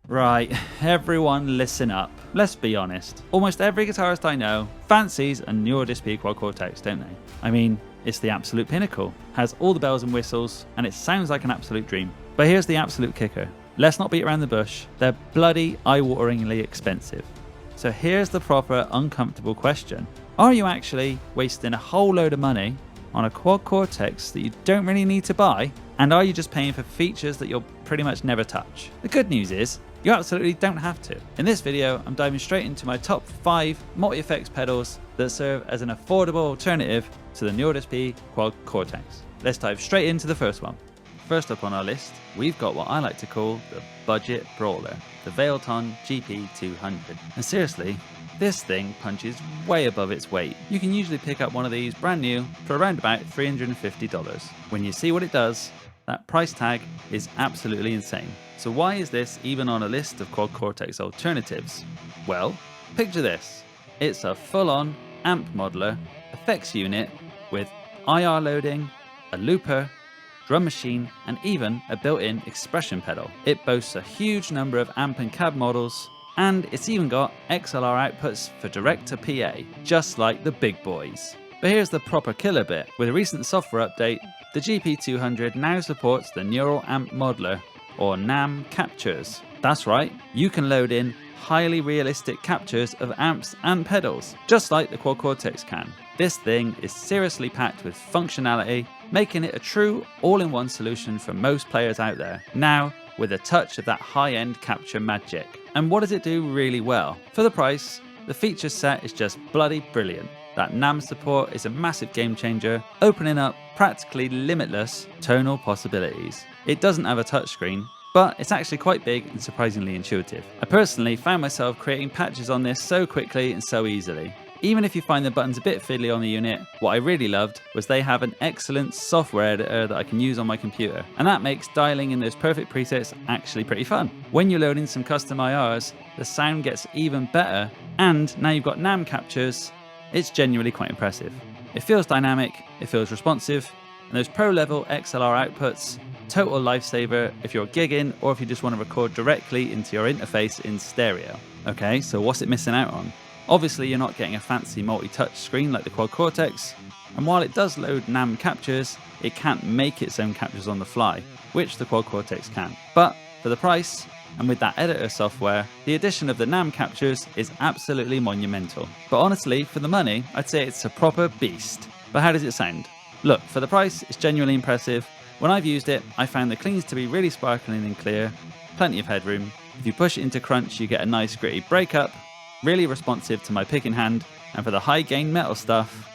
Right, everyone listen up. Let's be honest. Almost every guitarist I know fancies a newer DSP Quad Cortex, don't they? I mean, it's the absolute pinnacle. Has all the bells and whistles, and it sounds like an absolute dream. But here's the absolute kicker. Let's not beat around the bush. They're bloody eye-wateringly expensive. So here's the proper uncomfortable question. Are you actually wasting a whole load of money on a Quad Cortex that you don't really need to buy? And are you just paying for features that you'll pretty much never touch? The good news is, you absolutely don't have to. In this video, I'm diving straight into my top 5 multi-effects pedals that serve as an affordable alternative to the newer DSP Quad Cortex. Let's dive straight into the first one. First up on our list, we've got what I like to call the budget brawler, the Veilton GP200. And seriously, this thing punches way above its weight. You can usually pick up one of these brand new for around about $350. When you see what it does, that price tag is absolutely insane. So why is this even on a list of Quad Cortex alternatives? Well, picture this. It's a full-on amp modeler, effects unit with IR loading, a looper, drum machine, and even a built-in expression pedal. It boasts a huge number of amp and cab models, and it's even got XLR outputs for direct to PA, just like the big boys. But here's the proper killer bit. With a recent software update, the GP200 now supports the Neural Amp Modeler, or NAM captures. That's right, you can load in highly realistic captures of amps and pedals, just like the Quad Cortex can. This thing is seriously packed with functionality, making it a true all-in-one solution for most players out there, now with a touch of that high-end capture magic. And what does it do really well? For the price, the feature set is just bloody brilliant. That NAM support is a massive game changer, opening up practically limitless tonal possibilities. It doesn't have a touchscreen, but it's actually quite big and surprisingly intuitive. I personally found myself creating patches on this so quickly and so easily. Even if you find the buttons a bit fiddly on the unit, what I really loved was they have an excellent software editor that I can use on my computer, and that makes dialing in those perfect presets actually pretty fun. When you load in some custom IRs, the sound gets even better, and now you've got NAM captures. It's genuinely quite impressive. It feels dynamic, it feels responsive, and those pro level XLR outputs, total lifesaver if you're gigging or if you just want to record directly into your interface in stereo. Okay, so what's it missing out on? Obviously you're not getting a fancy multi-touch screen like the Quad Cortex, and while it does load NAM captures, it can't make its own captures on the fly, which the Quad Cortex can. But for the price, and with that editor software, the addition of the NAM captures is absolutely monumental. But honestly, for the money, I'd say it's a proper beast. But how does it sound? Look, for the price, it's genuinely impressive. When I've used it, I found the cleans to be really sparkling and clear, plenty of headroom. If you push it into crunch, you get a nice gritty breakup, really responsive to my picking hand, and for the high gain metal stuff,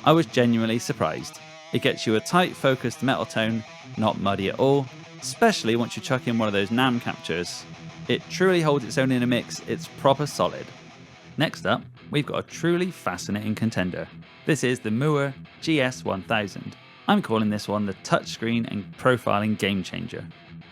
I was genuinely surprised. It gets you a tight focused metal tone, not muddy at all, especially once you chuck in one of those NAM captures. It truly holds its own in a mix, it's proper solid. Next up, we've got a truly fascinating contender. This is the Mooer GS1000. I'm calling this one the touchscreen and profiling game changer,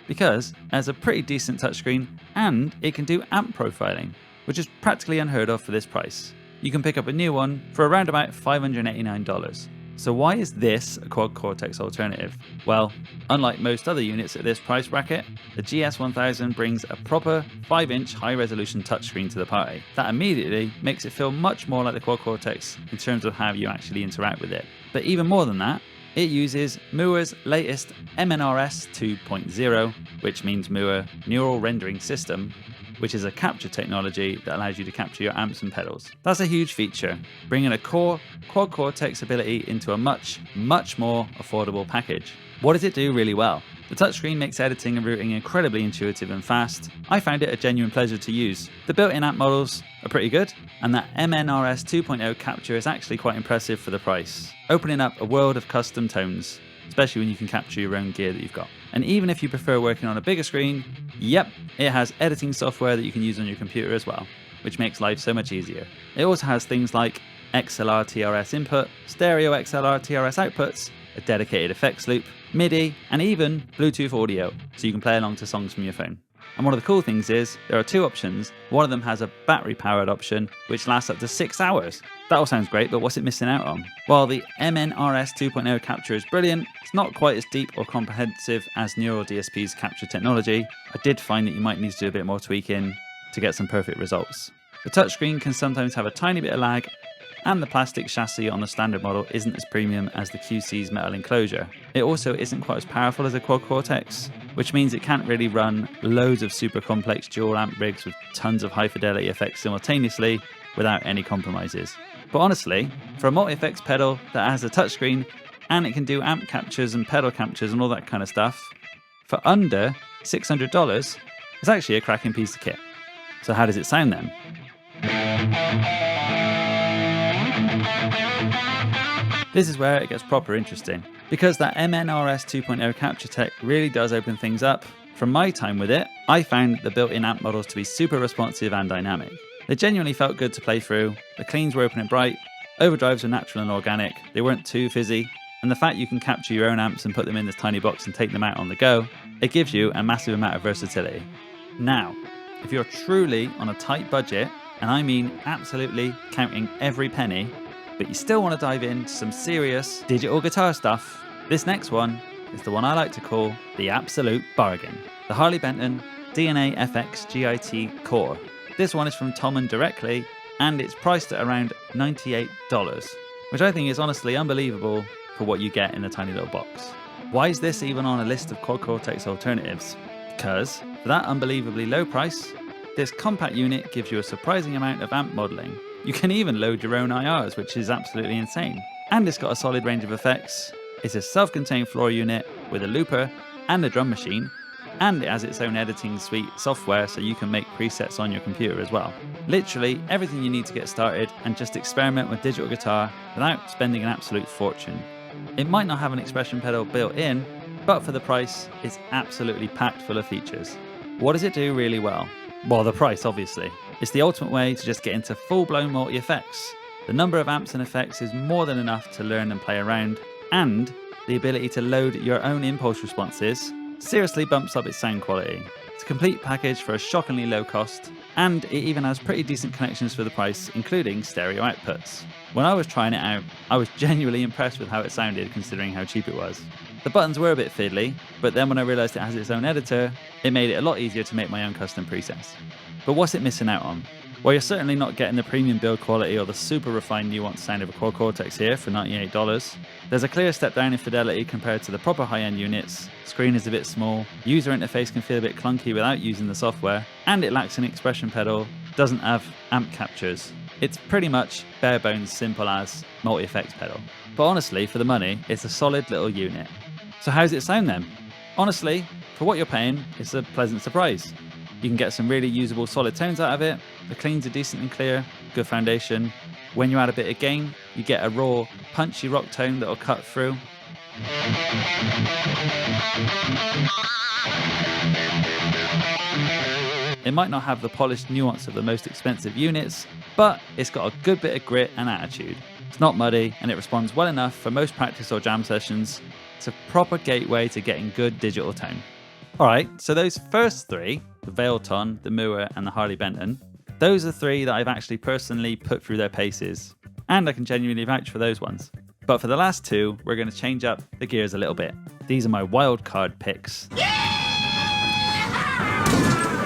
because it has a pretty decent touchscreen and it can do amp profiling, which is practically unheard of for this price. You can pick up a new one for around about $589. So why is this a Quad Cortex alternative? Well, unlike most other units at this price bracket, the GS1000 brings a proper 5-inch high-resolution touchscreen to the party. That immediately makes it feel much more like the Quad Cortex in terms of how you actually interact with it. But even more than that, it uses Mooer's latest MNRS 2.0, which means Mooer Neural Rendering System, which is a capture technology that allows you to capture your amps and pedals. That's a huge feature, bringing a core Quad Cortex ability into a much more affordable package. What does it do really well? The touchscreen makes editing and routing incredibly intuitive and fast. I found it a genuine pleasure to use. The built-in amp models are pretty good, and that MNRS 2.0 capture is actually quite impressive for the price, opening up a world of custom tones, especially when you can capture your own gear that you've got. And even if you prefer working on a bigger screen, yep, it has editing software that you can use on your computer as well, which makes life so much easier. It also has things like XLR TRS input, stereo XLR TRS outputs, a dedicated effects loop, MIDI, and even Bluetooth audio, so you can play along to songs from your phone. And one of the cool things is there are two options. One of them has a battery powered option which lasts up to 6 hours. That all sounds great, but what's it missing out on? While the MNRS 2.0 capture is brilliant, it's not quite as deep or comprehensive as Neural DSP's capture technology. I did find that you might need to do a bit more tweaking to get some perfect results. The touchscreen can sometimes have a tiny bit of lag, and the plastic chassis on the standard model isn't as premium as the QC's metal enclosure. It also isn't quite as powerful as a Quad Cortex, which means it can't really run loads of super complex dual amp rigs with tons of high fidelity effects simultaneously without any compromises. But honestly, for a multi-effects pedal that has a touchscreen and it can do amp captures and pedal captures and all that kind of stuff, for under $600, it's actually a cracking piece of kit. So how does it sound then? This is where it gets proper interesting, because that MNRS 2.0 capture tech really does open things up. From my time with it, I found the built-in amp models to be super responsive and dynamic. They genuinely felt good to play through, the cleans were open and bright, overdrives were natural and organic, they weren't too fizzy, and the fact you can capture your own amps and put them in this tiny box and take them out on the go, it gives you a massive amount of versatility. Now, if you're truly on a tight budget, and I mean absolutely counting every penny, but you still want to dive into some serious digital guitar stuff, this next one is the one I like to call the absolute bargain. The Harley Benton DNA FXG Core. This one is from Tommen directly, and it's priced at around $98, which I think is honestly unbelievable for what you get in a tiny little box. Why is this even on a list of Quad Cortex alternatives? Because for that unbelievably low price, this compact unit gives you a surprising amount of amp modelling. You can even load your own IRs, which is absolutely insane. And it's got a solid range of effects. It's a self-contained floor unit with a looper and a drum machine, and it has its own editing suite software so you can make presets on your computer as well. Literally everything you need to get started and just experiment with digital guitar without spending an absolute fortune. It might not have an expression pedal built in, but for the price, it's absolutely packed full of features. What does it do really well? Well, the price, obviously. It's the ultimate way to just get into full-blown multi-effects. The number of amps and effects is more than enough to learn and play around, and the ability to load your own impulse responses seriously bumps up its sound quality. It's a complete package for a shockingly low cost, and it even has pretty decent connections for the price, including stereo outputs. When I was trying it out, I was genuinely impressed with how it sounded considering how cheap it was. The buttons were a bit fiddly, but then when I realised it has its own editor, it made it a lot easier to make my own custom presets. But what's it missing out on? Well, you're certainly not getting the premium build quality or the super refined nuanced sound of a Quad Cortex here for $98. There's a clear step down in fidelity compared to the proper high-end units, screen is a bit small, user interface can feel a bit clunky without using the software, and it lacks an expression pedal, doesn't have amp captures. It's pretty much bare bones simple as multi-effects pedal. But honestly, for the money, it's a solid little unit. So how's it sound then? Honestly, for what you're paying, it's a pleasant surprise. You can get some really usable solid tones out of it, the cleans are decent and clear, good foundation. When you add a bit of gain, you get a raw, punchy rock tone that'll cut through. It might not have the polished nuance of the most expensive units, but it's got a good bit of grit and attitude. It's not muddy, and it responds well enough for most practice or jam sessions. It's a proper gateway to getting good digital tone. Alright, so those first three, the Veilton, the Mooer and the Harley Benton, those are three that I've actually personally put through their paces, and I can genuinely vouch for those ones. But for the last two, we're going to change up the gears a little bit. These are my Wildcard Picks.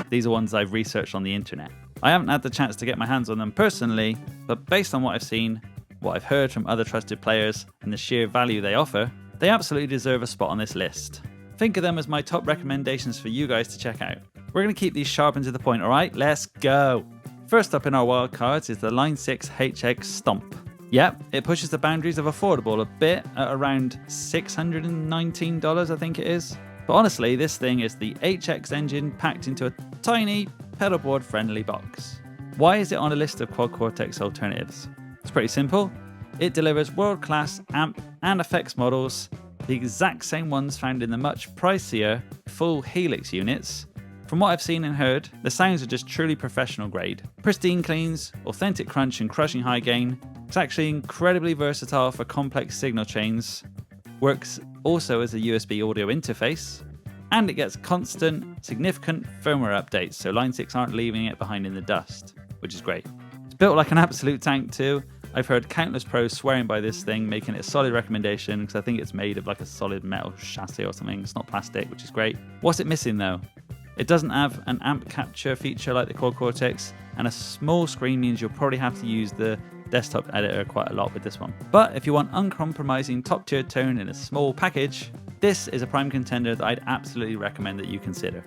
These are ones I've researched on the internet. I haven't had the chance to get my hands on them personally, but based on what I've seen, what I've heard from other trusted players, and the sheer value they offer, they absolutely deserve a spot on this list. Think of them as my top recommendations for you guys to check out. We're going to keep these sharp and to the point, alright? Let's go! First up in our wildcards is the Line 6 HX Stomp. Yep, it pushes the boundaries of affordable a bit at around $619, I think it is. But honestly, this thing is the HX engine packed into a tiny, pedalboard friendly box. Why is it on a list of Quad Cortex alternatives? It's pretty simple. It delivers world-class amp and effects models, the exact same ones found in the much pricier full Helix units. From what I've seen and heard, the sounds are just truly professional grade. Pristine cleans, authentic crunch and crushing high gain. It's actually incredibly versatile for complex signal chains. Works also as a USB audio interface. and it gets constant, significant firmware updates, so Line 6 aren't leaving it behind in the dust, which is great. It's built like an absolute tank too. I've heard countless pros swearing by this thing, making it a solid recommendation because I think it's made of like a solid metal chassis or something. It's not plastic, which is great. What's it missing though? It doesn't have an amp capture feature like the Quad Cortex, and a small screen means you'll probably have to use the desktop editor quite a lot with this one. But if you want uncompromising top tier tone in a small package, this is a prime contender that I'd absolutely recommend that you consider.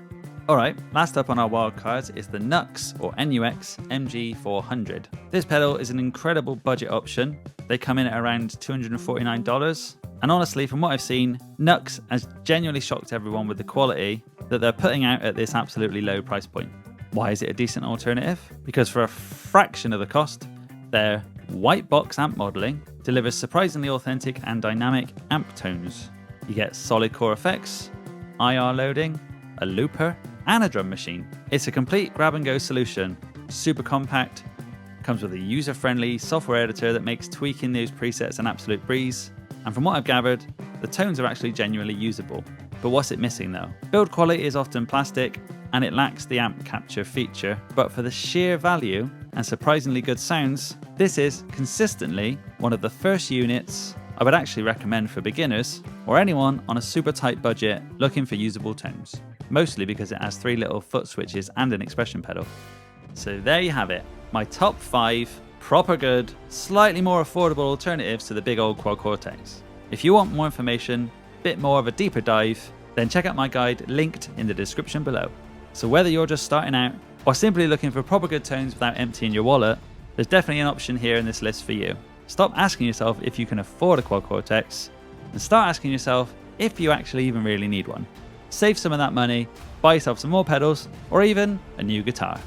Alright, last up on our wildcards is the NUX or NUX MG400. This pedal is an incredible budget option. They come in at around $249, and honestly from what I've seen, NUX has genuinely shocked everyone with the quality that they're putting out at this absolutely low price point. Why is it a decent alternative? Because for a fraction of the cost, their white box amp modeling delivers surprisingly authentic and dynamic amp tones. You get solid core effects, IR loading, a looper, and a drum machine. It's a complete grab and go solution, super compact, comes with a user-friendly software editor that makes tweaking those presets an absolute breeze, and from what I've gathered, the tones are actually genuinely usable. But what's it missing though? Build quality is often plastic, and it lacks the amp capture feature, but for the sheer value and surprisingly good sounds, this is consistently one of the first units I would actually recommend for beginners or anyone on a super tight budget looking for usable tones, mostly because it has 3 little foot switches and an expression pedal. So there you have it, my top 5 proper good, slightly more affordable alternatives to the big old Quad Cortex. If you want more information, a bit more of a deeper dive, then check out my guide linked in the description below. So whether you're just starting out or simply looking for proper good tones without emptying your wallet, there's definitely an option here in this list for you. Stop asking yourself if you can afford a Quad Cortex and start asking yourself if you actually even really need one. Save some of that money, buy yourself some more pedals, or even a new guitar.